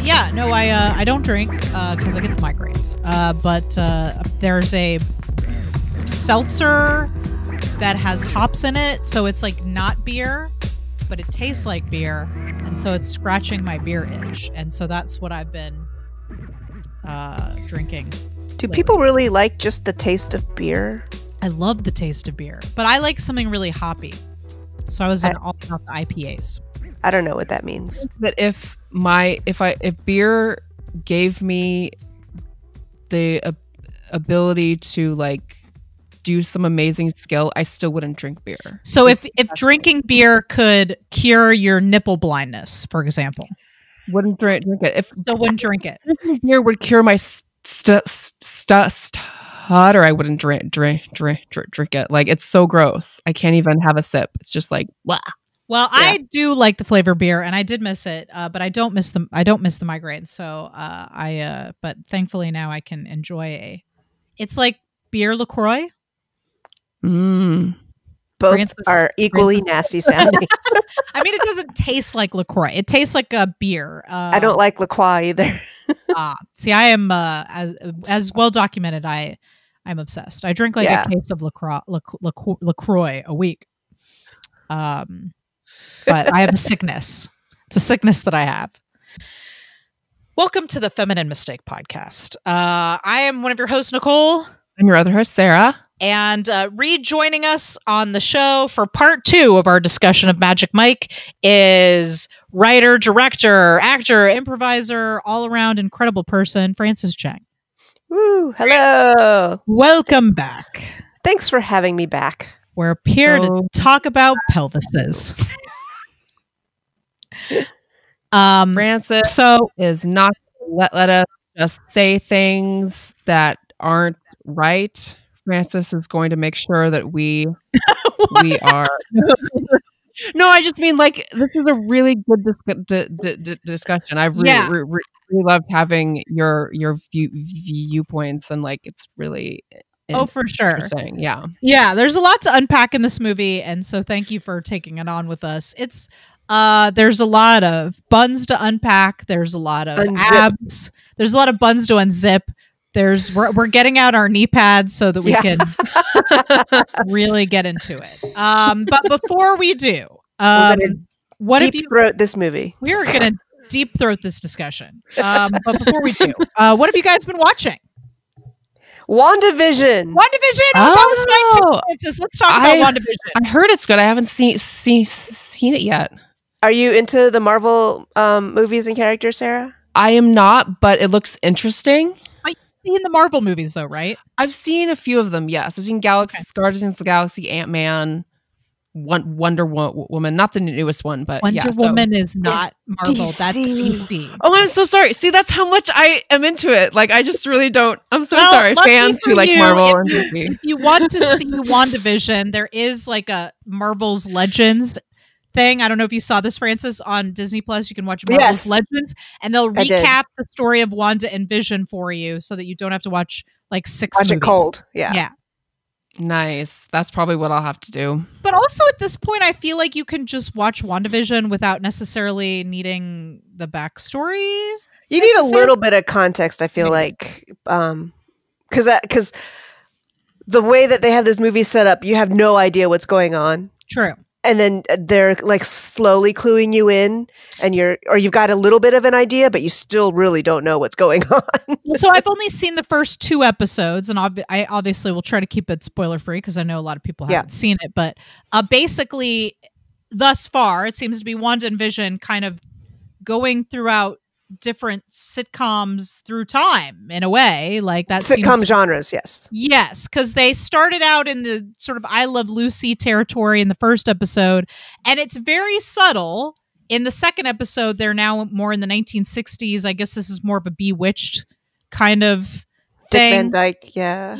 Yeah, no, I don't drink because I get the migraines. But there's a seltzer that has hops in it, so it's like not beer, but it tastes like beer, and so it's scratching my beer itch, and so that's what I've been drinking. Do people really like just the taste of beer? I love the taste of beer, but I like something really hoppy. So I was all about the IPAs. I don't know what that means. That if beer gave me the ability to like do some amazing skill, I still wouldn't drink beer. So if drinking beer could cure your nipple blindness, for example, wouldn't drink it. If still wouldn't drink it. Beer would cure my stutter, I wouldn't drink it. Like, it's so gross. I can't even have a sip. It's just like, blah. Well, yeah. I do like the flavor beer, and I did miss it, but I don't miss the migraines. So but thankfully now I can enjoy it's like beer LaCroix. Both are equally nasty sounding. I mean, it doesn't taste like LaCroix. It tastes like a beer. I don't like LaCroix either. See, I am as well documented. I'm obsessed. I drink like a case of LaCroix a week. But I have a sickness. It's a sickness that I have. Welcome to the Feminine Mistake Podcast. I am one of your hosts, Nicole. I'm your other host, Sarah. And rejoining us on the show for part 2 of our discussion of Magic Mike is writer, director, actor, improviser, all-around incredible person, Frances Chang. Woo! Hello! Welcome back. Thanks for having me back. We're here to talk about pelvises. Frances is not let us just say things that aren't right. Frances is going to make sure that we are. No, I just mean, like, this is a really good discussion. I've really loved having your viewpoints, and like, it's really for sure. Yeah. There's a lot to unpack in this movie, and so thank you for taking it on with us. It's there's a lot of buns to unpack. There's a lot of abs. There's a lot of buns to unzip. We're getting out our knee pads so that we can really get into it. But before we do, what deep throat this movie? We are going to deep throat this discussion. But before we do, what have you guys been watching? WandaVision. Oh, that was my 2 minutes. Let's talk about WandaVision. I heard it's good. I haven't seen it yet. Are you into the Marvel movies and characters, Sarah? I am not, but it looks interesting. You've seen the Marvel movies, though, right? I've seen a few of them, yes. I've seen Guardians of the Galaxy, Ant-Man, Wonder Woman, not the newest one, but Wonder Woman is not Marvel. DC. That's DC. Oh, I'm so sorry. See, that's how much I am into it. Like, I just really don't. I'm so sorry. Fans who like Marvel and DC. If you want to see WandaVision, there is like a Marvel's Legends thing. I don't know if you saw this, Frances, on Disney Plus. You can watch Marvel's Legends, and they'll recap the story of Wanda and Vision for you, so that you don't have to watch like 6 movies. Watch it cold. Yeah. Nice. That's probably what I'll have to do. But also at this point, I feel like you can just watch WandaVision without necessarily needing the backstory. You need a little bit of context, I feel like, because the way that they have this movie set up, you have no idea what's going on. True. And then they're like slowly cluing you in, and you've got a little bit of an idea, but you still really don't know what's going on. So I've only seen the first 2 episodes, and I obviously will try to keep it spoiler free because I know a lot of people haven't seen it. But basically, thus far, it seems to be Wanda and Vision kind of going throughout different sitcoms through time in a way, like that sitcom genres. Yes, because they started out in the sort of I Love Lucy territory in the first episode, and it's very subtle. In the second episode, they're now more in the 1960s. I guess this is more of a Bewitched kind of Dick Van Dyke. There was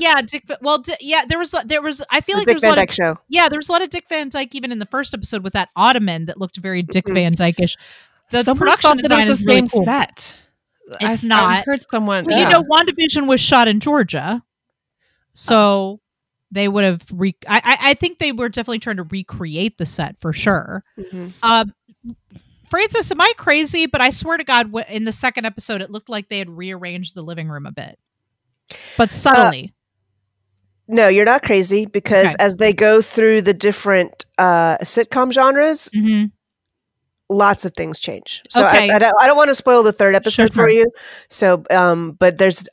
I feel like Dick Van Dyke show. Yeah, there was a lot of Dick Van Dyke even in the first episode with that ottoman that looked very Dick Van Dyke-ish. The production design is really cool. Set. It's not. I heard someone. Well, you know, WandaVision was shot in Georgia, so they would have. I think they were definitely trying to recreate the set for sure. Frances, am I crazy? But I swear to God, in the second episode, it looked like they had rearranged the living room a bit, but subtly. No, you're not crazy, because as they go through the different sitcom genres, lots of things change. So I don't want to spoil the third episode for you. So, but there's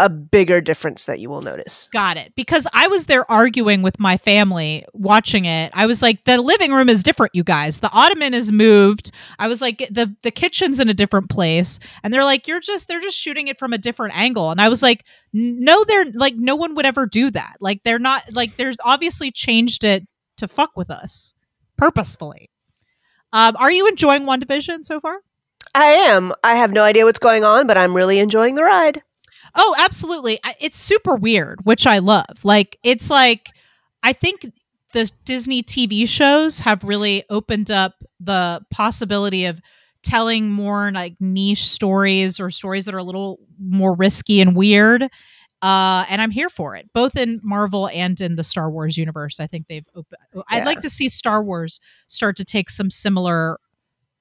a bigger difference that you will notice. Got it. Because I was there arguing with my family watching it. I was like, the living room is different, you guys. The ottoman is moved. I was like, the kitchen's in a different place. And they're like, they're just shooting it from a different angle. And I was like, no, they're like, no one would ever do that. Like, they're not, like, there's obviously changed it to fuck with us purposefully. Are you enjoying WandaVision so far? I am. I have no idea what's going on, but I'm really enjoying the ride. Oh, absolutely. It's super weird, which I love. Like, it's like, I think the Disney TV shows have really opened up the possibility of telling more like niche stories or stories that are a little more risky and weird. And I'm here for it, both in Marvel and in the Star Wars universe. I think they've opened. I'd like to see Star Wars start to take some similar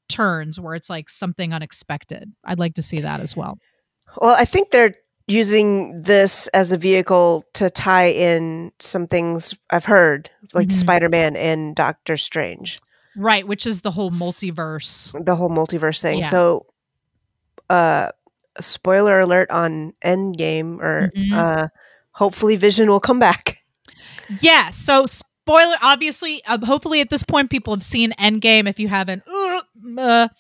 turns where it's like something unexpected. I'd like to see that as well. Well, I think they're using this as a vehicle to tie in some things I've heard, like Spider-Man and Doctor Strange. Right, which is the whole multiverse. The whole multiverse thing. Yeah. So, spoiler alert on Endgame, or hopefully Vision will come back. Yeah, so spoiler, obviously, hopefully at this point people have seen Endgame if you haven't. But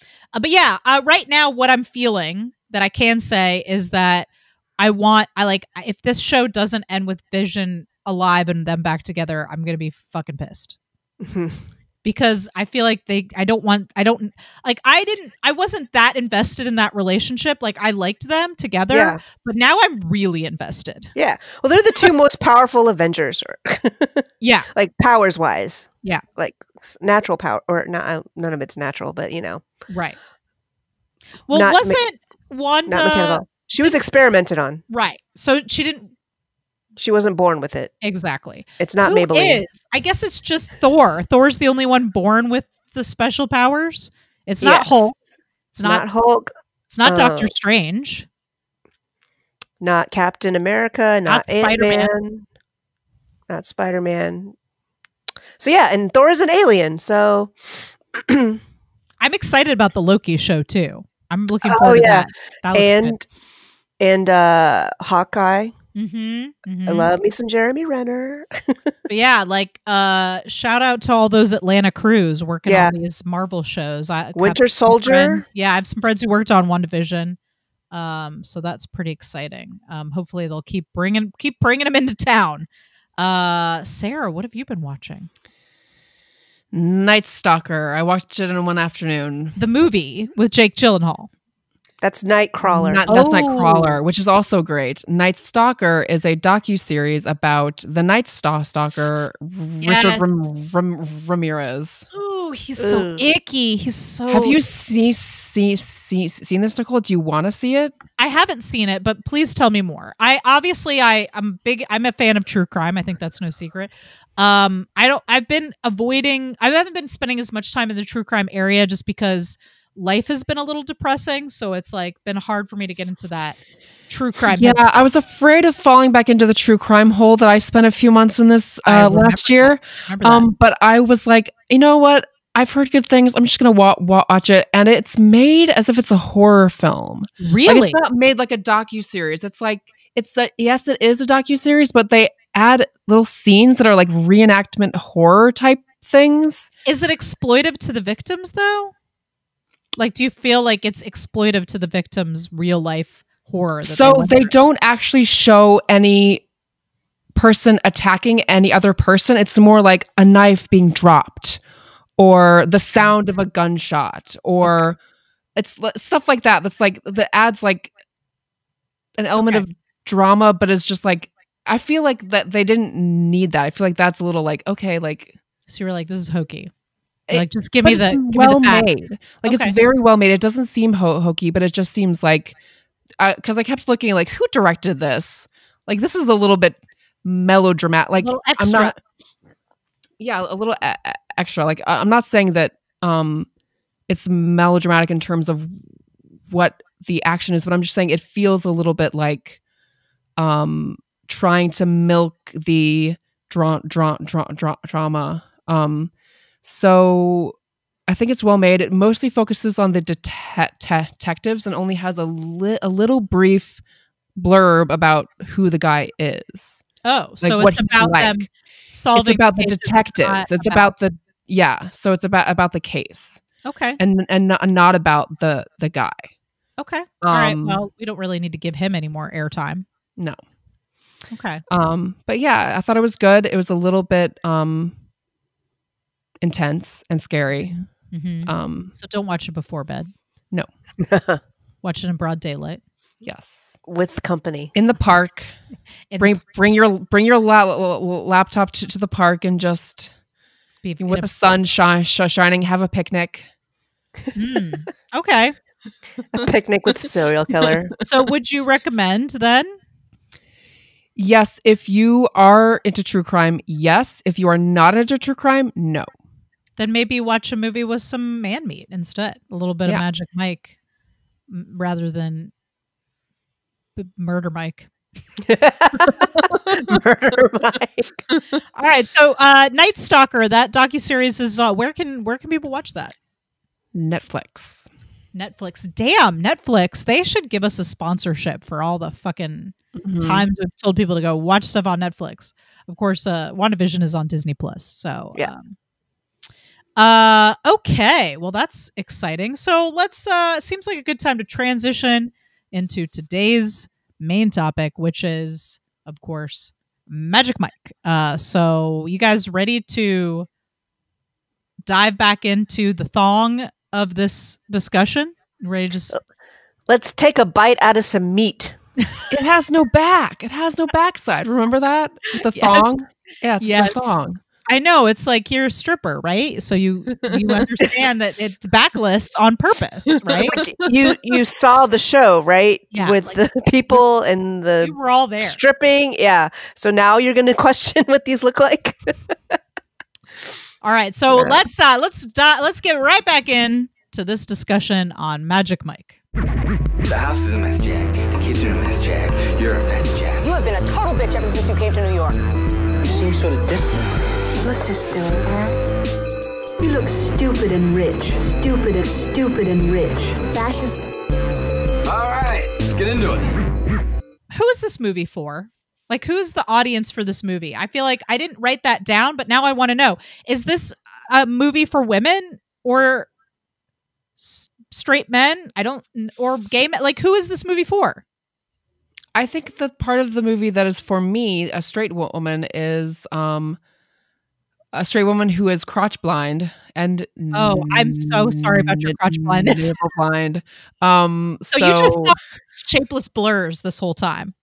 yeah, right now what I'm feeling that I can say is that if this show doesn't end with Vision alive and them back together, I'm going to be fucking pissed. Because I feel like I wasn't that invested in that relationship. Like, I liked them together, but now I'm really invested. Yeah. Well, they're the two most powerful Avengers. Yeah. Like, powers wise. Yeah. Like, natural power, or not, none of it's natural, but you know. Right. Well, wasn't Wanda... Not mechanical. She was experimented on. Right. So she wasn't born with it. Exactly. It's not Maybelline. I guess it's just Thor. Thor's the only one born with the special powers. It's not Hulk. It's not Hulk. It's not Doctor Strange. Not Captain America. Not Ant-Man. Not Spider-Man. So yeah, and Thor is an alien. So I'm excited about the Loki show too. I'm looking forward to that. And Hawkeye. I love me some Jeremy Renner. But yeah, like shout out to all those Atlanta crews working on these Marvel shows. Winter Soldier. Yeah, I have some friends who worked on WandaVision. So that's pretty exciting. Hopefully they'll keep bringing them into town. Sarah, what have you been watching? Night Stalker. I watched it in one afternoon. The movie with Jake Gyllenhaal. That's Nightcrawler. That's Nightcrawler, which is also great. Night Stalker is a docuseries about the Night Stalker, Richard Ramirez. Ooh, he's so icky. He's so... Have you seen this, Nicole? Do you want to see it? I haven't seen it, but please tell me more. I'm a fan of true crime. I think that's no secret. I haven't been spending as much time in the true crime area just because life has been a little depressing, so it's like been hard for me to get into that true crime. Yeah, I was afraid of falling back into the true crime hole that I spent a few months in this last year. But I was like, you know what? I've heard good things. I'm just gonna watch it, and it's made as if it's a horror film. Really, like, it's not made like a docuseries. It's like yes, it is a docuseries, but they add little scenes that are like reenactment horror type things. Is it exploitive to the victims though? Like, do you feel like it's exploitive to the victims' real life horror? So they don't actually show any person attacking any other person. It's more like a knife being dropped or the sound of a gunshot, or it's stuff like that. That's like, that adds like an element of drama, but it's just like, I feel like that they didn't need that. I feel like that's a little like, okay, like. So you were like, this is hokey. Like, just give me the made. Like, it's very well made. It doesn't seem hokey, but it just seems like, because I kept looking like, who directed this? Like, this is a little bit melodramatic. Like, I'm not. Yeah, a little extra. Like, I'm not saying that it's melodramatic in terms of what the action is, but I'm just saying it feels a little bit like trying to milk the drama. So I think it's well made. It mostly focuses on the detectives and only has a little brief blurb about who the guy is. Oh, like so it's about them solving. It's about the detectives. It's about the So it's about the case. Okay. And not about the guy. Okay. All right. Well, we don't really need to give him any more airtime. No. Okay. But yeah, I thought it was good. It was a little bit intense and scary. Mm-hmm. So don't watch it before bed. No. Watch it in broad daylight. Yes. With company. In the park. Bring your laptop to the park and just with the sun shining, have a picnic. Okay. A picnic with a serial killer. So would you recommend then? Yes. If you are into true crime, yes. If you are not into true crime, no. Then maybe watch a movie with some man meat instead. A little bit of Magic Mike rather than Murder Mike. Murder Mike. All right. So Night Stalker, that docuseries is where can people watch that? Netflix. Damn, Netflix. They should give us a sponsorship for all the fucking times we've told people to go watch stuff on Netflix. Of course, WandaVision is on Disney Plus. So yeah. Okay. Well, that's exciting. So let's seems like a good time to transition into today's main topic, which is, of course, Magic Mike. So you guys ready to dive back into the thong of this discussion? Ready to just let's take a bite out of some meat. It has no back. It has no backside. Remember that? The thong? Yes. It's the thong. I know, it's like you're a stripper, right? So you understand that it's backless on purpose, right? Like you saw the show, right? Yeah, with the people and the we were all there stripping. Yeah. So now you're going to question what these look like. All right. So let's get right back in to this discussion on Magic Mike. The house is a mess, Jack. The kids are a mess, Jack. You're a mess, Jack. You have been a total bitch ever since you came to New York. You seem sort of distant. Let's just do it, huh? You look stupid and rich. Stupid and rich. Fascist. All right, let's get into it. Who is this movie for? Like, who's the audience for this movie? I feel like I didn't write that down, but now I want to know. Is this a movie for women or straight men? Or gay men? Like, who is this movie for? I think the part of the movie that is for me, a straight woman, is a straight woman who is crotch blind and I'm so sorry about your crotch blindness. Nipple blind. So you just saw shapeless blurs this whole time.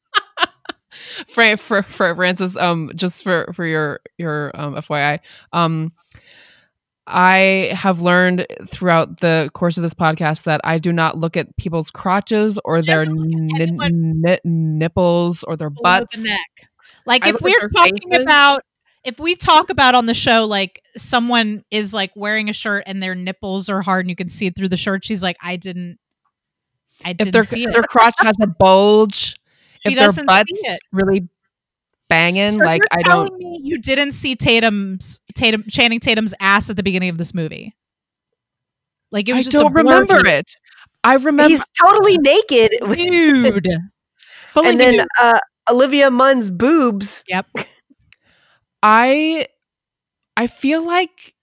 For Frances, just for your FYI, I have learned throughout the course of this podcast that I do not look at people's crotches or their nipples or their butts. The neck. Like if we're talking about, if we talk about on the show, like someone is like wearing a shirt and their nipples are hard and you can see it through the shirt, she's like, I didn't see their crotch has a bulge. She if their butt's really banging, so like I don't. Me you didn't see Channing Tatum's ass at the beginning of this movie. Like it was just. I don't remember it. I remember he's totally naked, dude. And then Olivia Munn's boobs. Yep. I feel like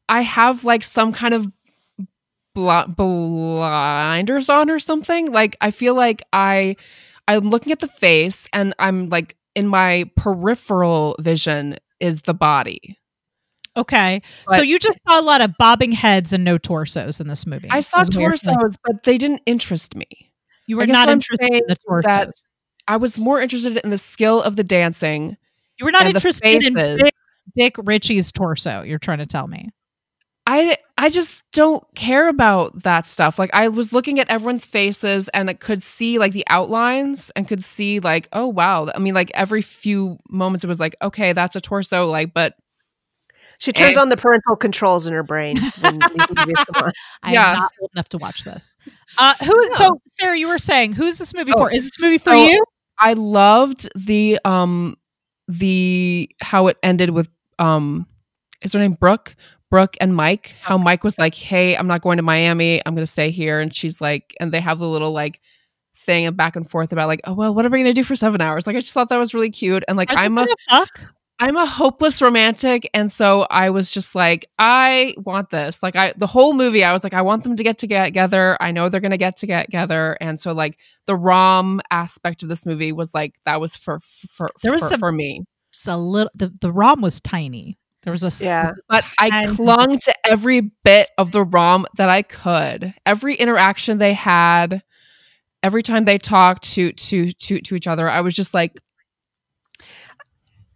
I have like some kind of blinders on or something. Like I feel like I'm looking at the face and I'm like in my peripheral vision is the body. Okay. But so you just saw a lot of bobbing heads and no torsos in this movie. I saw torsos, but they didn't interest me. You were not interested in the torsos. I was more interested in the skill of the dancing. You were not interested in Dick Ritchie's torso, you're trying to tell me. I just don't care about that stuff. Like I was looking at everyone's faces and I could see like the outlines and could see like, oh wow. I mean, like every few moments it was like, okay, that's a torso. Like, but She turns on the parental controls in her brain when these movies come on. I am not old enough to watch this. So Sarah, you were saying, who's this movie for? Is this movie for you? I loved the how it ended with is her name Brooke and Mike. How Mike was like, "Hey, I'm not going to Miami. I'm going to stay here," and she's like, and they have the little like thing and back and forth about like, "Oh well, what are we going to do for 7 hours?" Like, I just thought that was really cute, and like, I'm a hopeless romantic, and so I was just like, I want this. Like, the whole movie, I was like, I want them to get together. I know they're going to get together, and so like the rom aspect of this movie was like that was for me. So the rom was tiny. There was but I clung to every bit of the rom that I could. Every interaction they had, every time they talked to each other, I was just like.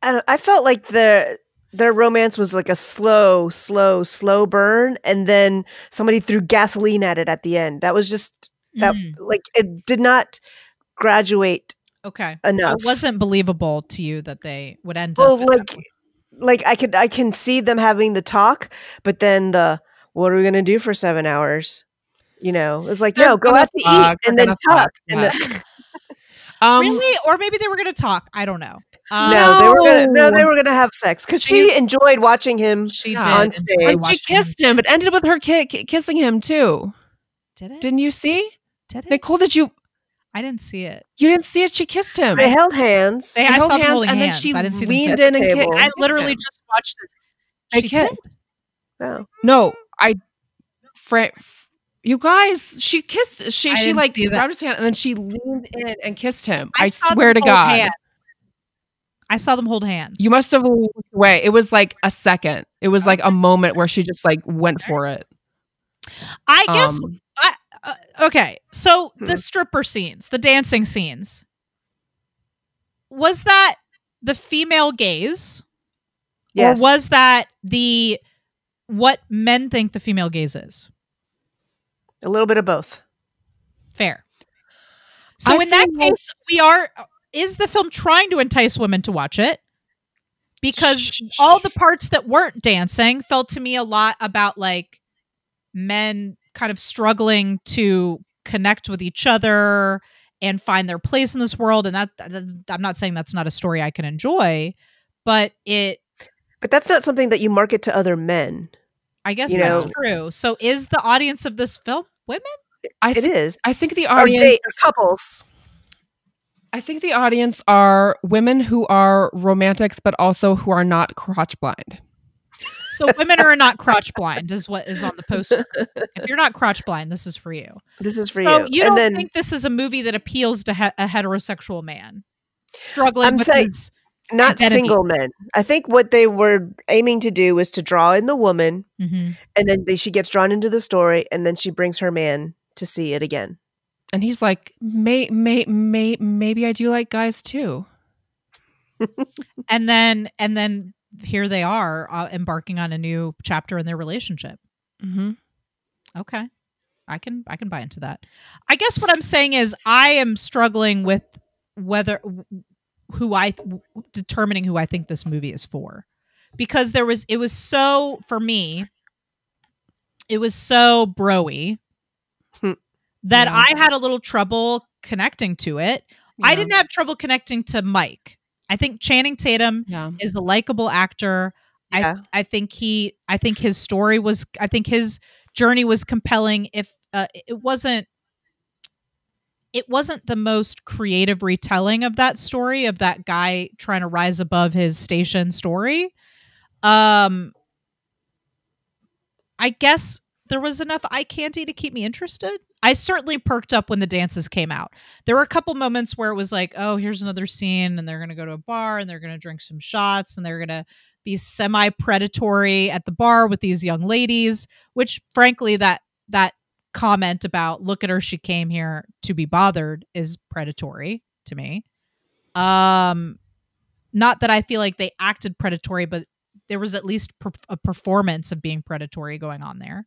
I felt like their romance was like a slow burn, and then somebody threw gasoline at it at the end. That was just that like it did not graduate. Okay, enough. It wasn't believable to you that they would end up. Like I can see them having the talk, but then what are we gonna do for 7 hours? You know, it's like no, go out to eat and then talk. And really, or maybe they were gonna talk. I don't know. They were gonna have sex because she enjoyed watching him on stage. And she kissed him. It ended with her kissing him too. Did it? Didn't you see? Did it? Nicole, did you? I didn't see it. You didn't see it? She kissed him. They held hands. They held hands, and then she leaned in and kissed. I literally just watched this. She kissed. No, you guys, she kissed. She like grabbed his hand and then she leaned in and kissed him. I swear to God. Hands. I saw them hold hands. You must have looked away. It was like a second. It was like a moment where she just like went for it. I guess. Okay, so the stripper scenes, the dancing scenes, was that the female gaze? Yes. Or was that what men think the female gaze is? A little bit of both. Fair. So in that case, is the film trying to entice women to watch it? Because all the parts that weren't dancing felt to me a lot about like men kind of struggling to connect with each other and find their place in this world. And that I'm not saying that's not a story I can enjoy, but that's not something that you market to other men. I guess that's true. So is the audience of this film women? It is. I think the audience or couples. I think the audience are women who are romantics, but also who are not crotch blind. So women are not crotch blind is what is on the poster. If you're not crotch blind, this is for you. This is for you. So you don't think this is a movie that appeals to a heterosexual man struggling with his not identity. Single men. I think what they were aiming to do was to draw in the woman, and then she gets drawn into the story, and then she brings her man to see it again. And he's like, maybe I do like guys too. and then here they are embarking on a new chapter in their relationship. Okay, I can buy into that. I guess what I'm saying is I am struggling with determining who I think this movie is for, because it was so bro-y that I had a little trouble connecting to it. Yeah. I didn't have trouble connecting to Mike. I think Channing Tatum is a likable actor. Yeah. I think his story was, I think his journey was compelling. If it wasn't the most creative retelling of that story, of that guy trying to rise above his station story. I guess there was enough eye candy to keep me interested. I certainly perked up when the dances came out. There were a couple moments where it was like, oh, here's another scene, and they're going to go to a bar, and they're going to drink some shots, and they're going to be semi-predatory at the bar with these young ladies, which, frankly, that comment about, look at her, she came here to be bothered, is predatory to me. Not that I feel like they acted predatory, but there was at least a performance of being predatory going on there.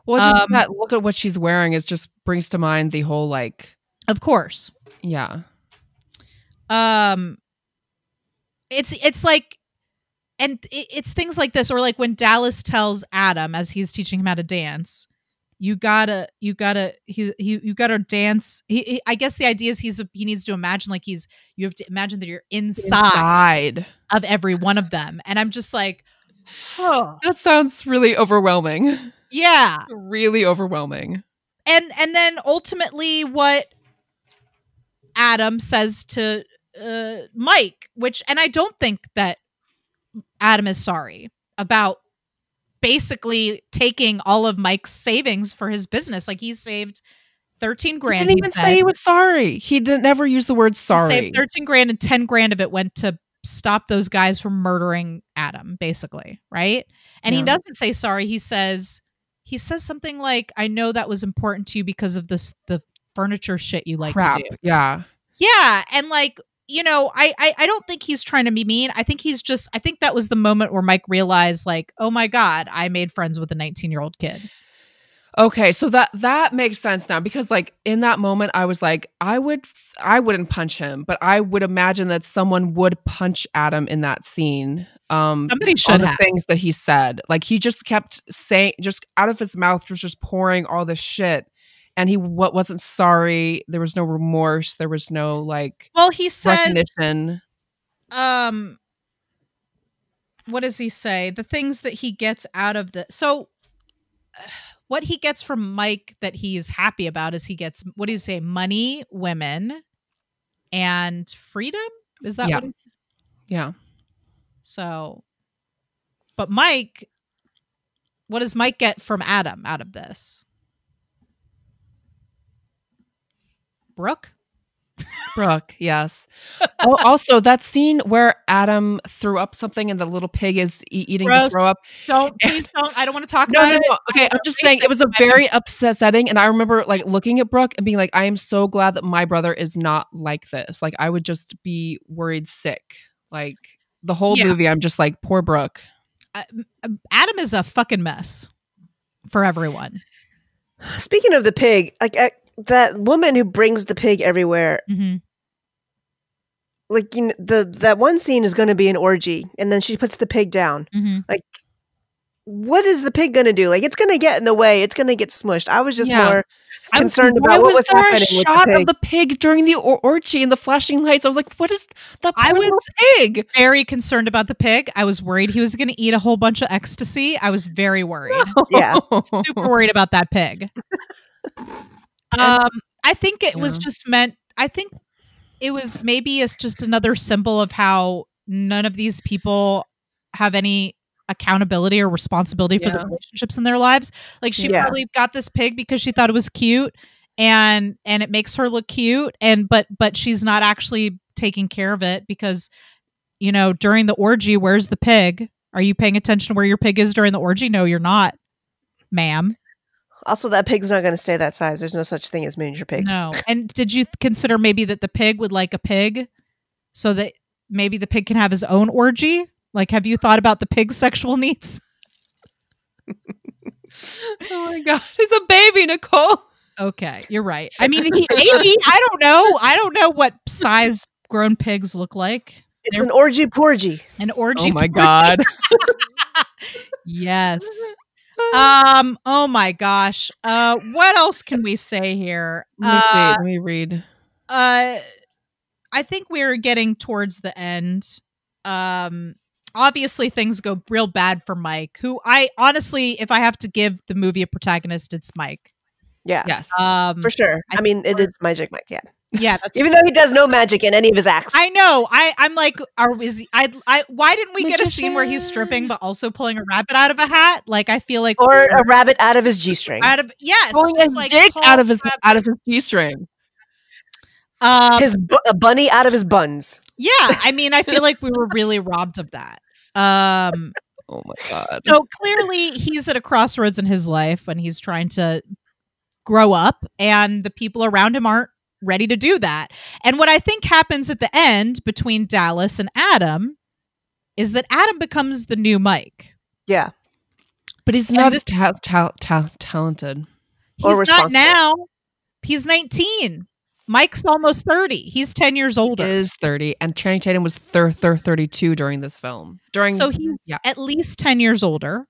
Well, just that look at what she's wearing just brings to mind the whole like. Of course. Yeah. It's like it's things like this, or like when Dallas tells Adam as he's teaching him how to dance, you gotta dance. I guess the idea is he needs to imagine like you have to imagine that you're inside of every one of them. And I'm just like, oh, that sounds really overwhelming. Yeah, really overwhelming. And then ultimately what Adam says to Mike, and I don't think that Adam is sorry about basically taking all of Mike's savings for his business. Like, he saved 13 grand. He didn't even say he was sorry. He didn't never use the word sorry. He saved 13 grand and 10 grand of it went to stop those guys from murdering Adam, basically. Right. And he doesn't say sorry. He says something like, I know that was important to you because of the furniture shit you like to do. Yeah. Yeah. And like, you know, I don't think he's trying to be mean. I think that was the moment where Mike realized, like, oh my God, I made friends with a 19-year-old kid. Okay, so that makes sense now, because like in that moment I was like, I wouldn't punch him, but I would imagine that someone would punch Adam in that scene. Somebody should have. The things that he said. Like, he just kept saying, just out of his mouth was just pouring all this shit. And he wasn't sorry. There was no remorse. There was no like. Well, he says, recognition. What does he say? The things that he gets out of what he gets from Mike that he's happy about is he gets, what do you say? Money, women, and freedom. Is that what? Yeah. So, but Mike, what does Mike get from Adam out of this? Brooke, yes. Oh, also, that scene where Adam threw up something and the little pig is eating the throw up. Please don't. I don't want to talk about it. Okay, I'm just saying it was a very upsetting. And I remember like looking at Brooke and being like, I am so glad that my brother is not like this. Like, I would just be worried sick. Like, the whole movie, I'm just like, poor Brooke. Adam is a fucking mess for everyone. Speaking of the pig, like, that woman who brings the pig everywhere, like, you know, that one scene is going to be an orgy, and then she puts the pig down. Like, what is the pig going to do? Like, it's going to get in the way. It's going to get smushed. I was just more concerned about what was happening with the pig. Shot of the pig during the orgy and the flashing lights. I was like, what is the pig? Very concerned about the pig. I was worried he was going to eat a whole bunch of ecstasy. I was very worried. No. Yeah. Super worried about that pig. I think it was just meant, I think it was maybe it's just another symbol of how none of these people have any accountability or responsibility for the relationships in their lives. Like, she probably got this pig because she thought it was cute and it makes her look cute, and but she's not actually taking care of it because, you know, during the orgy, where's the pig? Are you paying attention to where your pig is during the orgy? No, you're not, ma'am. Also, that pig's not going to stay that size. There's no such thing as miniature pigs. No. And did you consider maybe that the pig would like a pig so that maybe the pig can have his own orgy? Like, have you thought about the pig's sexual needs? Oh my God. He's a baby, Nicole. Okay, you're right. I mean, maybe, I don't know. I don't know what size grown pigs look like. It's an orgy porgy. An orgy. Oh my God. Yes. Oh my gosh. What else can we say here? Let me read. I think we're getting towards the end. Obviously things go real bad for Mike, who I honestly, if I have to give the movie a protagonist, it's Mike. Yeah. Yes. For sure. I mean, it is Magic Mike, yeah. Yeah, that's even though he does no magic in any of his acts. I know. I'm like, why didn't we get a scene where he's stripping but also pulling a rabbit out of a hat? Like, I feel like, or a rabbit out of his G-string. Pulling his dick out of his G-string. A bunny out of his buns. Yeah, I mean, I feel like we were really robbed of that. Oh my God. So clearly he's at a crossroads in his life when he's trying to grow up, and the people around him aren't ready to do that. And what I think happens at the end between Dallas and Adam is that Adam becomes the new Mike. Yeah. But he's not as talented. He's not now. He's 19. Mike's almost 30. He's 10 years older. He is 30, and Channing Tatum was 32 during this film. So he's at least 10 years older.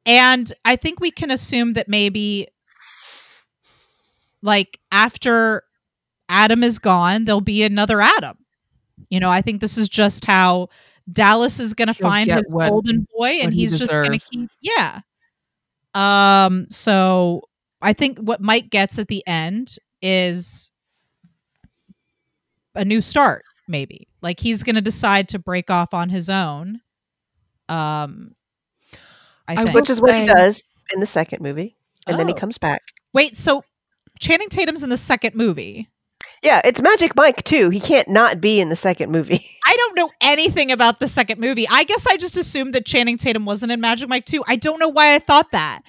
And I think we can assume that maybe, like, after Adam is gone, there'll be another Adam. You know, I think this is just how Dallas is going to find his golden boy, and he's just going to keep, So I think what Mike gets at the end is a new start, maybe. Like, he's going to decide to break off on his own. I think. Which is what he does in the second movie, and then he comes back. Wait, so Channing Tatum's in the second movie? Yeah, it's Magic Mike too. He can't not be in the second movie. I don't know anything about the second movie. I guess I just assumed that Channing Tatum wasn't in Magic Mike 2. I don't know why I thought that.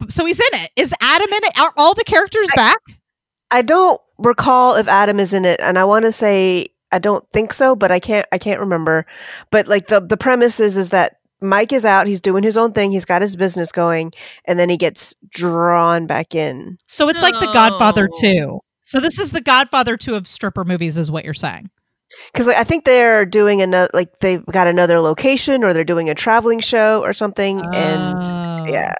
So he's in it. Is Adam in it? Are all the characters back? I don't recall if Adam is in it, and I want to say I don't think so, but I can't remember. But like the premise is that Mike is out, he's doing his own thing, he's got his business going, and then he gets drawn back in. So it's like The Godfather 2. So this is The Godfather 2 of stripper movies, is what you're saying? Because I think they're doing another, like they've got another location, or they're doing a traveling show or something, and yeah,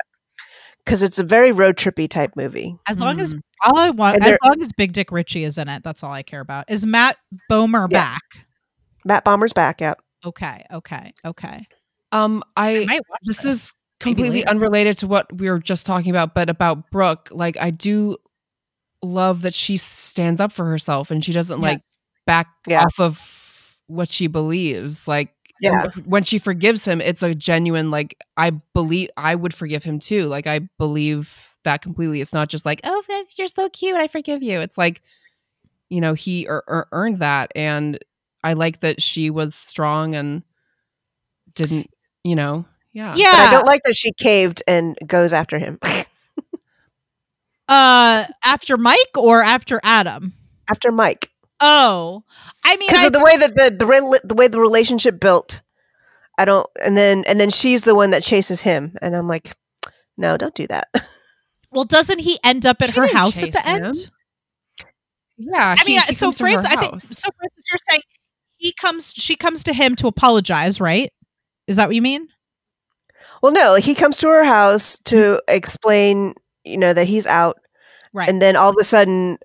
because it's a very road trippy type movie. As long as long as Big Dick Richie is in it, that's all I care about. Is Matt Bomer back? Matt Bomer's back. Yep. Okay. This is completely unrelated to what we were just talking about, but about Brooke. Like, I do love that she stands up for herself and she doesn't like back off of what she believes. Like, when she forgives him, it's a genuine, like, I believe I would forgive him too. Like, I believe that completely. It's not just like, oh, you're so cute, I forgive you. It's like, you know, he earned that. And I like that she was strong and didn't, you know, But I don't like that she caved and goes after him. After Mike or after Adam? After Mike. Oh, I mean, because of the way that the way the relationship built. I don't, and then she's the one that chases him, and I'm like, no, don't do that. Well, doesn't he end up at her house at the end? Yeah, I mean, so Frances, Frances, you're saying she comes to him to apologize, right? Is that what you mean? Well, no, like he comes to her house to explain, you know, that he's out, right? And then all of a sudden,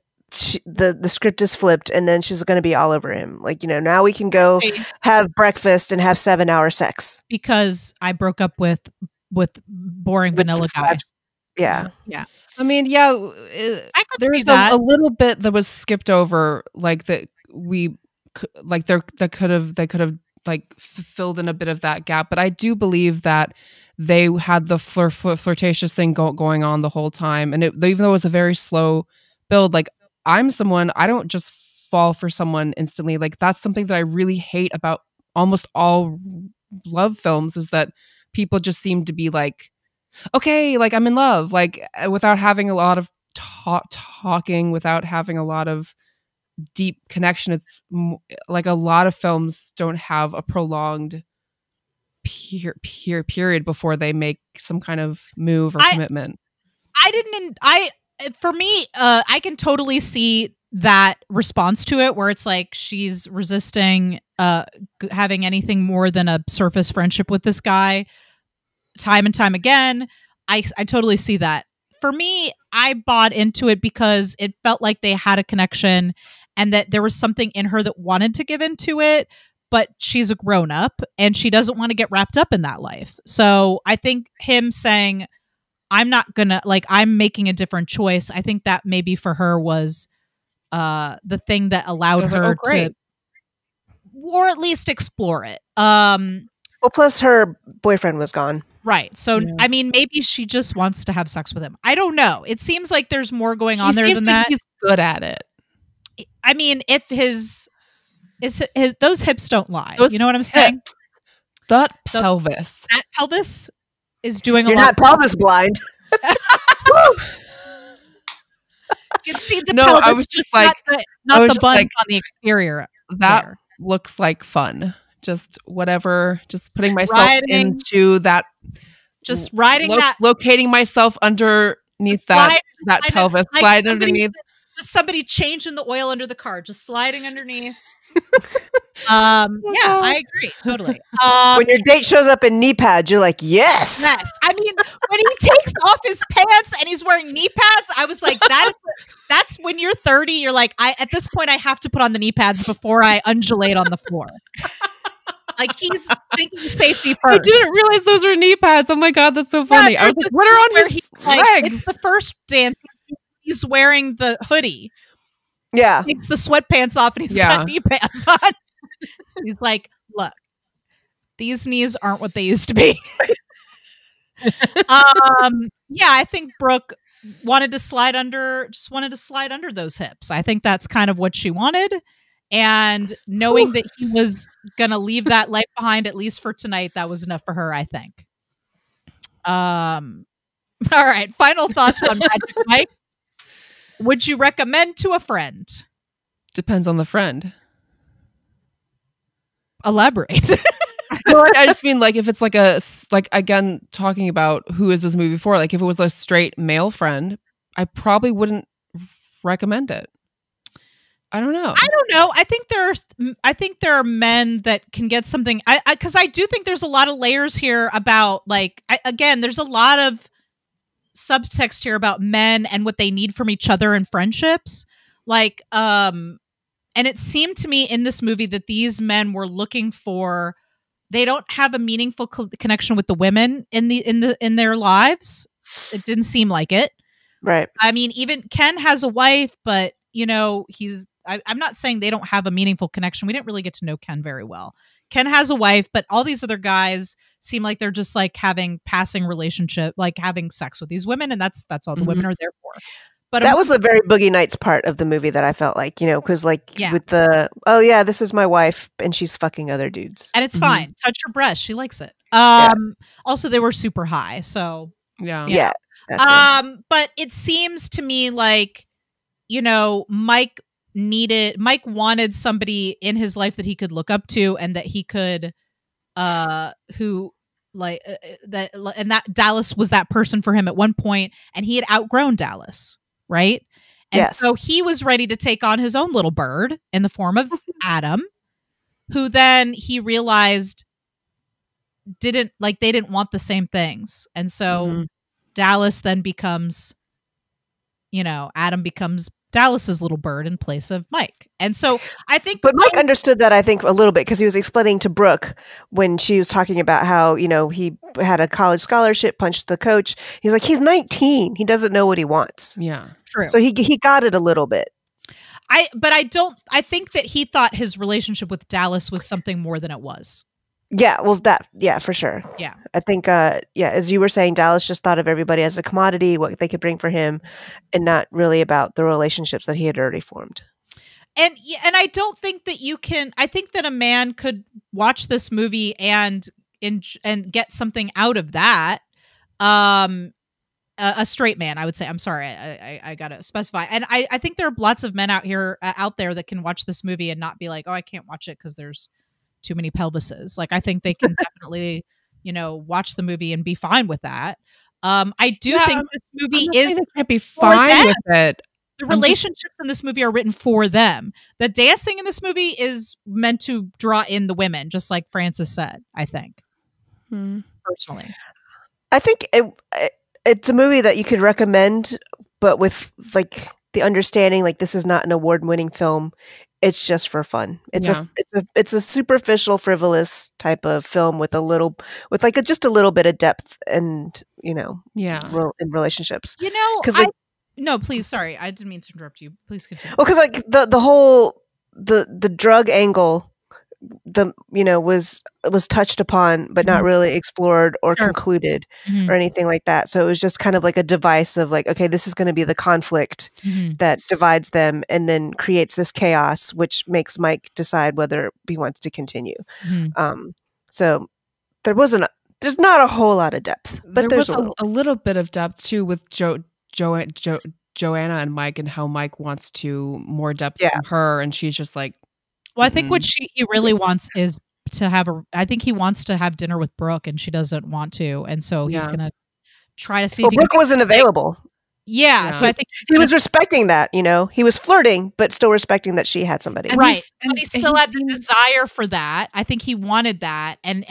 the script is flipped, and then she's going to be all over him. Like, you know, now we can go have breakfast and have 7-hour sex because I broke up with boring vanilla guy. Yeah. I mean, there's a little bit that was skipped over, like that they could have like filled in a bit of that gap. But I do believe that they had the flirtatious thing going on the whole time, and even though it was a very slow build, like I don't just fall for someone instantly. Like that's something that I really hate about almost all love films, is that people just seem to be like, okay, like I'm in love, like without having a lot of talking, without having a lot of deep connection. It's like a lot of films don't have a prolonged period before they make some kind of move or commitment. For me, I can totally see that response to it, where it's like she's resisting having anything more than a surface friendship with this guy time and time again. I totally see that. For me, I bought into it because it felt like they had a connection and that there was something in her that wanted to give into it, but she's a grown up and she doesn't want to get wrapped up in that life. So I think him saying, I'm not gonna, like, I'm making a different choice, I think that maybe for her was the thing that allowed her to, or at least explore it. Well, plus her boyfriend was gone. Right. So, I mean, maybe she just wants to have sex with him. I don't know. It seems like there's more going on there than that. He's good at it. I mean, if his those hips don't lie. You know what I'm saying? That pelvis is doing You're a lot. You're not pelvis blind. You can see the pelvis, I was just like, not the buns on the exterior. That looks like fun. Just whatever. Just putting myself into that. Just riding that. Locating myself underneath that pelvis. Slide underneath. just somebody changing the oil under the car, just sliding underneath. Yeah, I agree totally. When your date shows up in knee pads, you're like, yes. I mean, when he takes off his pants and he's wearing knee pads, I was like, that's when you're 30. You're like, at this point, I have to put on the knee pads before I undulate on the floor. Like, he's thinking safety first. I didn't realize those were knee pads. Oh my God, that's so funny. I was like, what are on his legs? It's the first dance. He's wearing the hoodie. Yeah. He takes the sweatpants off and he's got knee pads on. He's like, look, these knees aren't what they used to be. Yeah, I think Brooke wanted to slide under those hips. I think that's kind of what she wanted. And knowing that he was going to leave that life behind, at least for tonight, that was enough for her, I think. All right. Final thoughts on Magic Mike. Would you recommend to a friend? Depends on the friend. Elaborate. Well, I just mean, like, if it's like again, talking about who is this movie for, like if it was a straight male friend, I probably wouldn't recommend it. I don't know. I think there are men that can get something. Because I do think there's a lot of layers here about, like, again, there's a lot of subtext here about men and what they need from each other in friendships. Like, and it seemed to me in this movie that these men were looking for. They don't have a meaningful connection with the women in their lives. It didn't seem like it. Right. I mean, even Ken has a wife, but I'm not saying they don't have a meaningful connection. We didn't really get to know Ken very well. Ken has a wife, but all these other guys seem like they're just like having passing relationship, like having sex with these women, and that's all the women are there for. But that was the very Boogie Nights part of the movie that I felt like, because with this is my wife and she's fucking other dudes. And it's fine. Touch her breast. She likes it. Also, they were super high. So, yeah. But it seems to me like, Mike wanted somebody in his life that he could look up to and that he could, that Dallas was that person for him at one point, and he had outgrown Dallas. Right. And so he was ready to take on his own little bird in the form of Adam, who then he realized they didn't want the same things. And so Dallas then becomes, Adam becomes Dallas's little bird in place of Mike. And so I think Mike understood that, I think, a little bit, because he was explaining to Brooke when she was talking about how, he had a college scholarship, punched the coach. He's like, he's 19. He doesn't know what he wants. Yeah. True. So he got it a little bit. I think that he thought his relationship with Dallas was something more than it was. Yeah, well, for sure. Yeah. I think, as you were saying, Dallas just thought of everybody as a commodity, what they could bring for him, and not really about the relationships that he had already formed. And I don't think that I think that a man could watch this movie and get something out of that. A straight man, I would say. I'm sorry, I gotta specify. And I think there are lots of men out there that can watch this movie and not be like, oh, I can't watch it because there's too many pelvises. Like, I think they can definitely, watch the movie and be fine with that. I do think this movie can't be fine with it. The relationships in this movie are written for them. The dancing in this movie is meant to draw in the women, just like Frances said, I think. Personally. I think it's a movie that you could recommend, but with, like, the understanding, like, this is not an award-winning film. It's just for fun. It's a superficial, frivolous type of film with just a little bit of depth and, in relationships. No, please. Sorry. I didn't mean to interrupt you. Please continue. Well, because, like, the whole, the drug angle, was touched upon, but not really explored or concluded or anything like that. So it was just kind of like a device of, like, okay, this is going to be the conflict that divides them and then creates this chaos, which makes Mike decide whether he wants to continue. So there's not a whole lot of depth, but there's a little bit of depth too with Joanna and Mike, and how Mike wants more depth from her, and she's just like, well, I think what he really wants is I think he wants to have dinner with Brooke, and she doesn't want to. And so he's going to try to see. Well, Brooke wasn't available. Yeah, so I think he was respecting that, you know. He was flirting, but still respecting that she had somebody. And right. But he still had the desire for that. I think he wanted that. And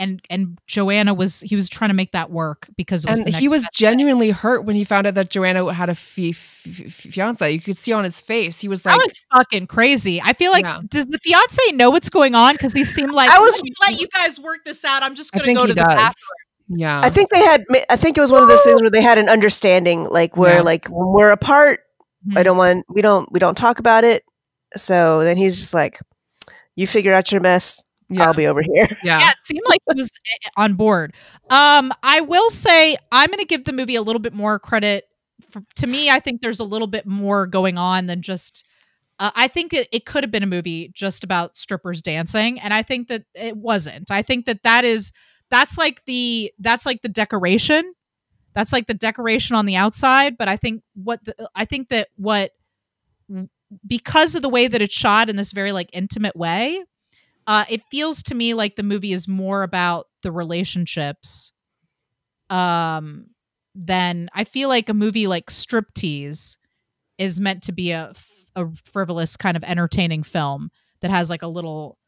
Joanna he was trying to make that work because it was he was genuinely hurt when he found out that Joanna had a fiance. You could see on his face. He was like, that was fucking crazy. I feel like, does the fiance know what's going on? Because he seemed like, let me let you guys work this out. I'm just going to go to the bathroom. Yeah, I think it was one of those things where they had an understanding, like where like when we're apart, we don't talk about it. So then he's just like, you figure out your mess. Yeah. I'll be over here. Yeah, it seemed like he was on board. I will say I'm going to give the movie a little bit more credit. To me, I think there's a little bit more going on than just. I think it could have been a movie just about strippers dancing, and I think that it wasn't. I think that's like the decoration. That's like the decoration on the outside. But I think because of the way that it's shot in this very like intimate way, it feels to me like the movie is more about the relationships than I feel like a movie like Striptease is meant to be a frivolous kind of entertaining film that has like a little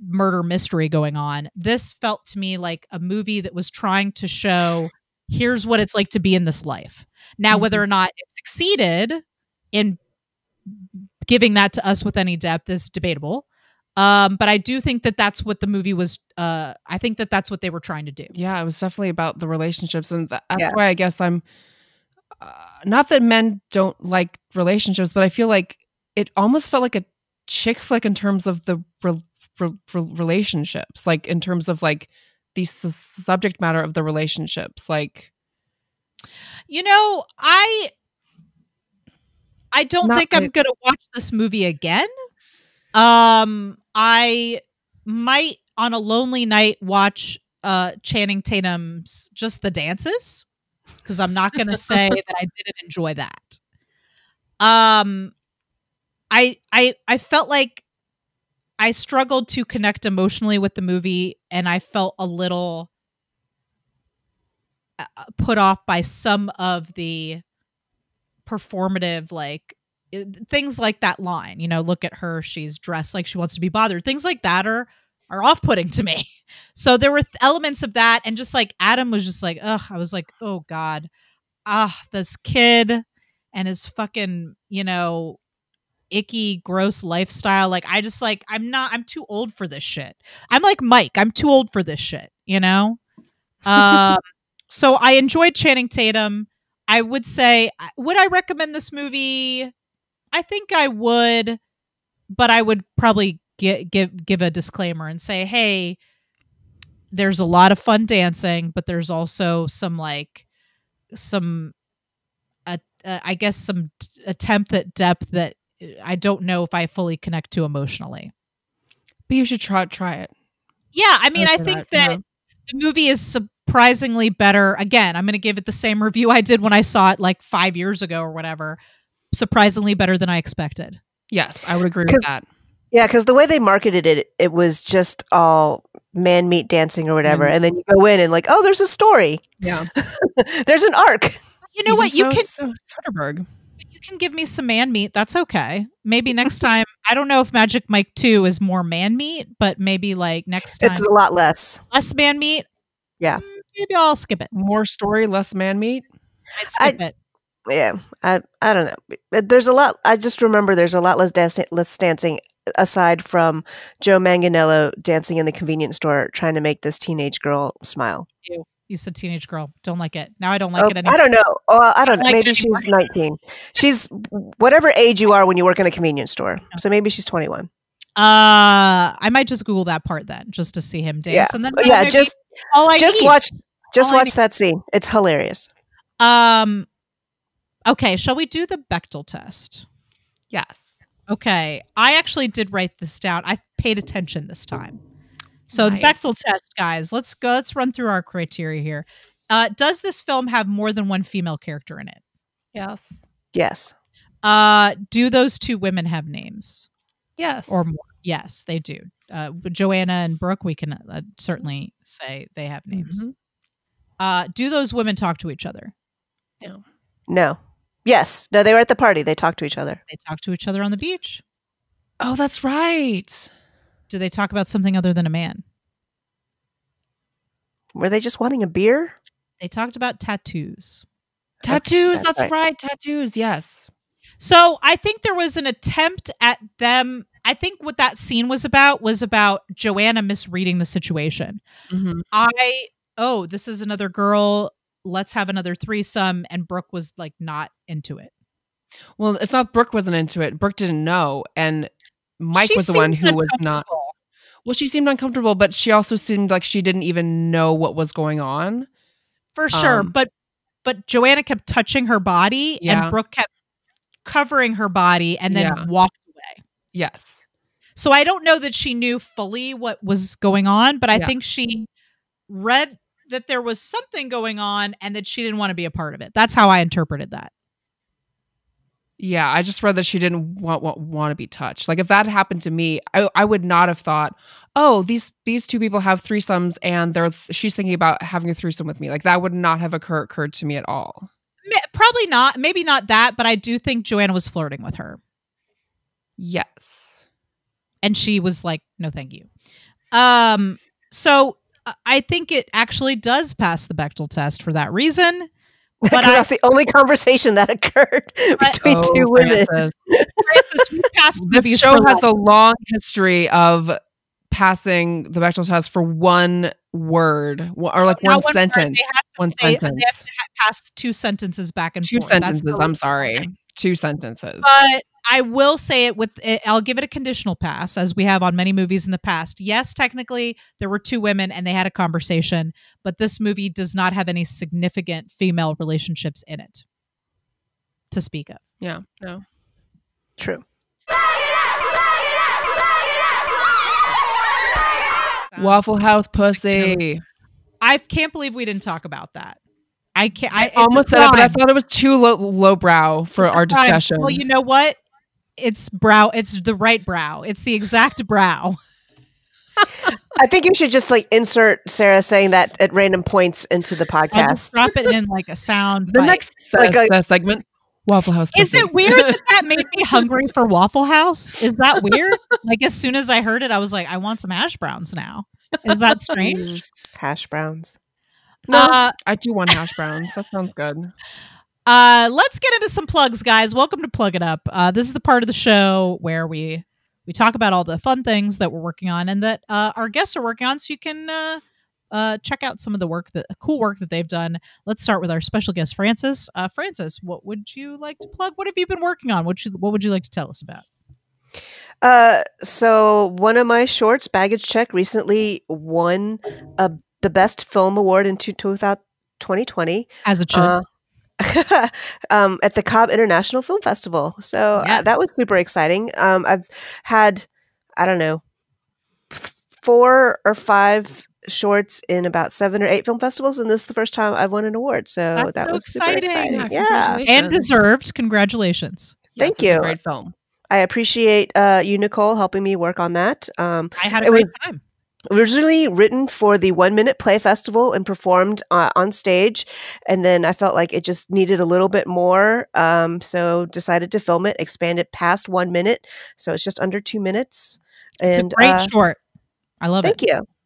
murder mystery going on. This felt to me like a movie that was trying to show, here's what it's like to be in this life. Now, whether or not it succeeded in giving that to us with any depth is debatable. But I do think that that's what the movie was. I think that that's what they were trying to do. Yeah, it was definitely about the relationships. And that's why I guess I'm not that men don't like relationships, but I feel like it almost felt like a chick flick in terms of the relationships, like in terms of like the subject matter of the relationships. Like, you know, I don't think I'm gonna watch this movie again. I might on a lonely night watch Channing Tatum's Just the Dances, because I'm not gonna say that I didn't enjoy that. I felt like I struggled to connect emotionally with the movie, and I felt a little put off by some of the performative, like things like that line, you know, look at her, she's dressed like she wants to be bothered. Things like that are off-putting to me. So there were elements of that, and just like Adam was just like, ugh, I was like, oh God, this kid and his fucking, you know, icky, gross lifestyle. Like, I just like, I'm too old for this shit. I'm like Mike, I'm too old for this shit, you know? So I enjoyed Channing Tatum. I would say, would I recommend this movie? I think I would, but I would probably give a disclaimer and say, hey, there's a lot of fun dancing, but there's also some I guess some attempt at depth that I don't know if I fully connect to emotionally. But you should try it. Yeah, I mean, I think that the movie is surprisingly better. Again, I'm going to give it the same review I did when I saw it like 5 years ago or whatever. Surprisingly better than I expected. Yes, I would agree with that. Yeah, because the way they marketed it, it was just all man meat dancing or whatever. And then you go in and like, oh, there's a story. Yeah. There's an arc. You know what? You can Soderbergh. You can give me some man meat. That's okay. Maybe next time. I don't know if Magic Mike 2 is more man meat, but maybe like next time. It's a lot less. Less man meat? Yeah. Maybe I'll skip it. More story, less man meat? I'd skip it. Yeah. I don't know. There's a lot. I just remember there's a lot less dancing aside from Joe Manganiello dancing in the convenience store trying to make this teenage girl smile. You said teenage girl. Don't like it. Now I don't like it anymore. I don't know. I don't know. Maybe she's 19. She's whatever age you are when you work in a convenience store. So maybe she's 21. I might just Google that part then, just to see him dance. Yeah. And then just watch that scene. It's hilarious. Okay, shall we do the Bechdel test? Yes. Okay. I actually did write this down. I paid attention this time. So nice. The Bechdel test, guys. Let's run through our criteria here. Does this film have more than one female character in it? Yes. Yes. Do those two women have names? Yes. Or more? Yes, they do. Joanna and Brooke, we can certainly say they have names. Mm-hmm. Do those women talk to each other? No. No. Yes. No, they were at the party. They talked to each other. They talked to each other on the beach. Oh, that's right. Do they talk about something other than a man? Were they just wanting a beer? They talked about tattoos. Tattoos, that's right. Tattoos, yes. So I think there was an attempt at them. I think what that scene was about Joanna misreading the situation. Mm-hmm. This is another girl. Let's have another threesome. And Brooke was like not into it. Well, it's not Brooke wasn't into it. Brooke didn't know. And Mike was the one who was not. Well, she seemed uncomfortable, but she also seemed like she didn't even know what was going on. For sure. But Joanna kept touching her body and Brooke kept covering her body and then walked away. Yes. So I don't know that she knew fully what was going on, but I think she read that there was something going on and that she didn't want to be a part of it. That's how I interpreted that. Yeah, I just read that she didn't want to be touched. Like if that happened to me, I would not have thought, oh, these two people have threesomes and she's thinking about having a threesome with me. Like that would not have occurred to me at all. Probably not. Maybe not that, but I do think Joanna was flirting with her. Yes. And she was like, no, thank you. So I think it actually does pass the Bechdel test for that reason. But that's the only conversation that occurred between two women. This show has a long history of passing the Bechdel test for one word or like one sentence. They have to pass two sentences back and forth. Two sentences. I'm sorry. 2 sentences. But I will say I'll give it a conditional pass, as we have on many movies in the past. Yes, technically there were 2 women and they had a conversation, but this movie does not have any significant female relationships in it to speak of. Yeah, no. True. Waffle House pussy. I can't believe we didn't talk about that. I can't. I almost said it, but I thought it was too lowbrow for our discussion. Well, you know what? It's brow. It's the right brow. It's the exact brow. I think you should just like insert Sarah saying that at random points into the podcast. I'll just drop it in like a sound. The next segment, Waffle House. Is it weird that made me hungry for Waffle House? Is that weird? Like as soon as I heard it, I was like, I want some hash browns now. Is that strange? Hash browns. No, I do want hash browns. That sounds good. Let's get into some plugs, guys. Welcome to Plug It Up. This is the part of the show where we talk about all the fun things that we're working on and that our guests are working on, so you can check out some of the cool work that they've done. Let's start with our special guest, Frances. Frances, what would you like to plug? What have you been working on? What would you like to tell us about? So one of my shorts, Baggage Check, recently won the Best Film Award in 2020. As it should. At the Cobb International Film Festival. So that was super exciting. I've had, I don't know, 4 or 5 shorts in about 7 or 8 film festivals, and this is the first time I've won an award. So that was exciting. Super exciting. Yeah. And deserved. Congratulations. Thank you. A great film. I appreciate you, Nicole, helping me work on that. I had a great time. Originally written for the 1 Minute Play Festival and performed on stage, and then I felt like it just needed a little bit more, so decided to film it, expand it past 1 minute, so it's just under 2 minutes. And it's a great short. I love it.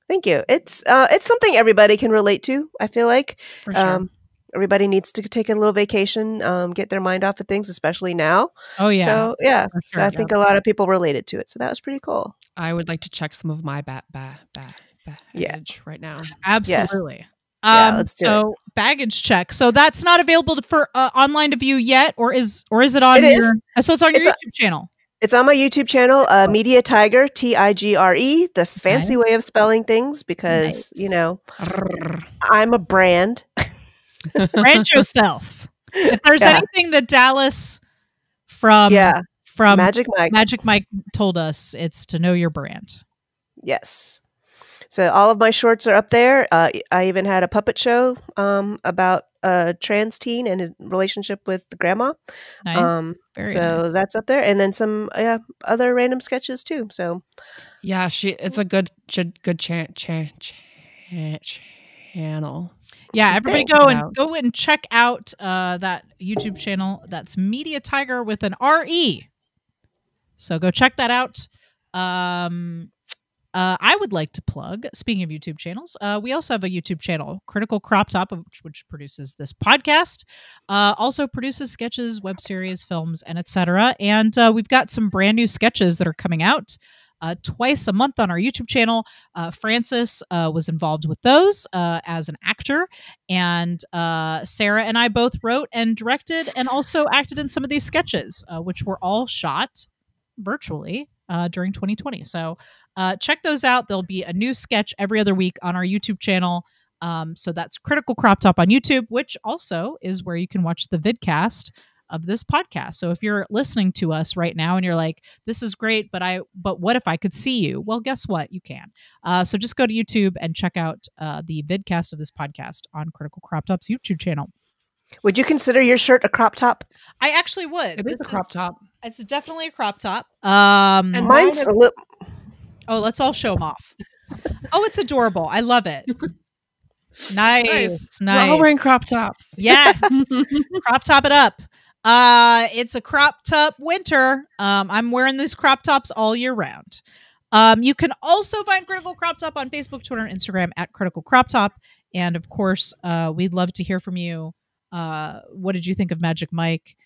Thank you. It's something everybody can relate to. I feel like for sure. Everybody needs to take a little vacation, get their mind off of things, especially now. Oh yeah. So yeah, sure, so I think a lot of people related to it. So that was pretty cool. I would like to check some of my baggage right now. Absolutely. Yes. Let's do it. Baggage Check. So that's not available for online to view yet, or is it on your? So it's on your YouTube channel. It's on my YouTube channel, Media Tiger, TIGRE, the fancy way of spelling things because you know I'm a brand. Brand yourself. If there's anything that Dallas from Magic Mike told us, it's to know your brand. Yes. So all of my shorts are up there. I even had a puppet show about a trans teen and his relationship with the grandma. Nice. Nice. That's up there, and then some other random sketches too. So yeah, it's a good channel. Yeah, everybody go and check out that YouTube channel. That's Media Tiger with an RE. So go check that out. I would like to plug, speaking of YouTube channels, we also have a YouTube channel, Critical Crop Top, which produces this podcast, also produces sketches, web series, films, and etc. And we've got some brand new sketches that are coming out twice a month on our YouTube channel. Frances was involved with those as an actor, and Sarah and I both wrote and directed and also acted in some of these sketches, which were all shot virtually during 2020. So check those out. There'll be a new sketch every other week on our YouTube channel. So that's Critical Crop Top on YouTube, which also is where you can watch the vidcast of this podcast. So if you're listening to us right now and you're like, this is great, but what if I could see you? Well, guess what? You can. So just go to YouTube and check out the vidcast of this podcast on Critical Crop Top's YouTube channel. Would you consider your shirt a crop top? I actually would. It is a crop top. It's definitely a crop top. And mine's a little... Oh, let's all show them off. Oh, it's adorable. I love it. Nice. We're all wearing crop tops. Yes. Crop top it up. It's a crop top winter. I'm wearing these crop tops all year round. You can also find Critical Crop Top on Facebook, Twitter, and Instagram at Critical Crop Top. And of course, we'd love to hear from you. What did you think of Magic Mike?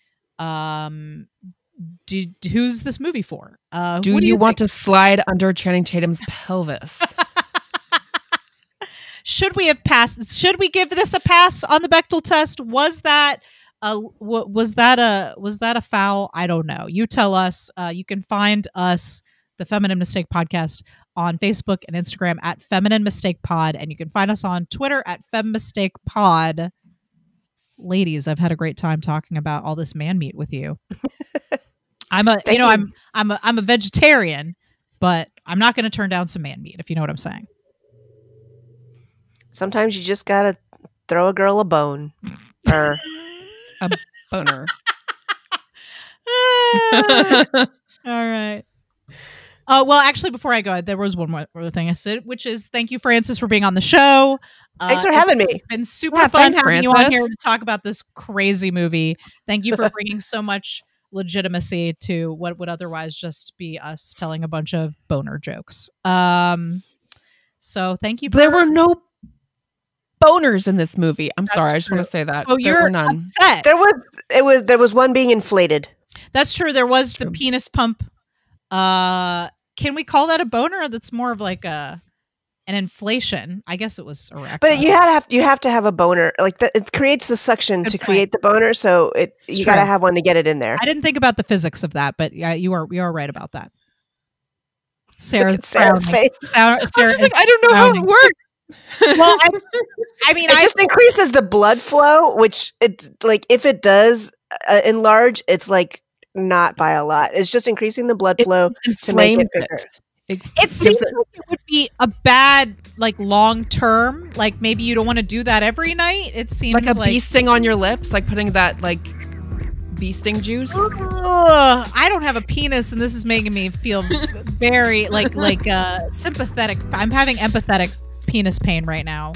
Who's this movie for? Do you want to slide under Channing Tatum's pelvis? Should we have passed? Should we give this a pass on the Bechdel test? Was that a foul? I don't know. You tell us. You can find us, the Feminine Mistake Podcast, on Facebook and Instagram at Feminine Mistake Pod, and you can find us on Twitter at Femmistake Pod. Ladies, I've had a great time talking about all this man meat with you. I'm a vegetarian, but I'm not going to turn down some man meat, if you know what I'm saying. Sometimes you just gotta throw a girl a bone or a boner. All right. Well, actually, before I go, there was one more thing I said, which is thank you, Frances, for being on the show. Thanks for having me. It's been super fun having you on here to talk about this crazy movie. Thank you for bringing so much legitimacy to what would otherwise just be us telling a bunch of boner jokes. So thank you. There were no boners in this movie. I'm sorry. I just want to say that. Oh, you're none. Upset. There was one being inflated. That's true. There was the penis pump. Can we call that a boner? That's more of like an inflation. I guess it was erectile. But you have to have a boner. Like it creates the suction to create the boner. So you got to have one to get it in there. I didn't think about the physics of that, but yeah, you are right about that. Sarah's face. Sarah like, I don't know how it works. Well, I mean, it just increases the blood flow, which it's like if it does enlarge, it's like not by a lot. It's just increasing the blood flow to make it bigger. It seems like it would be a bad, like, long term. Like maybe you don't want to do that every night. It seems like a bee sting on your lips, like putting that like bee sting juice. I don't have a penis, and this is making me feel very like sympathetic. I'm having empathetic penis pain right now.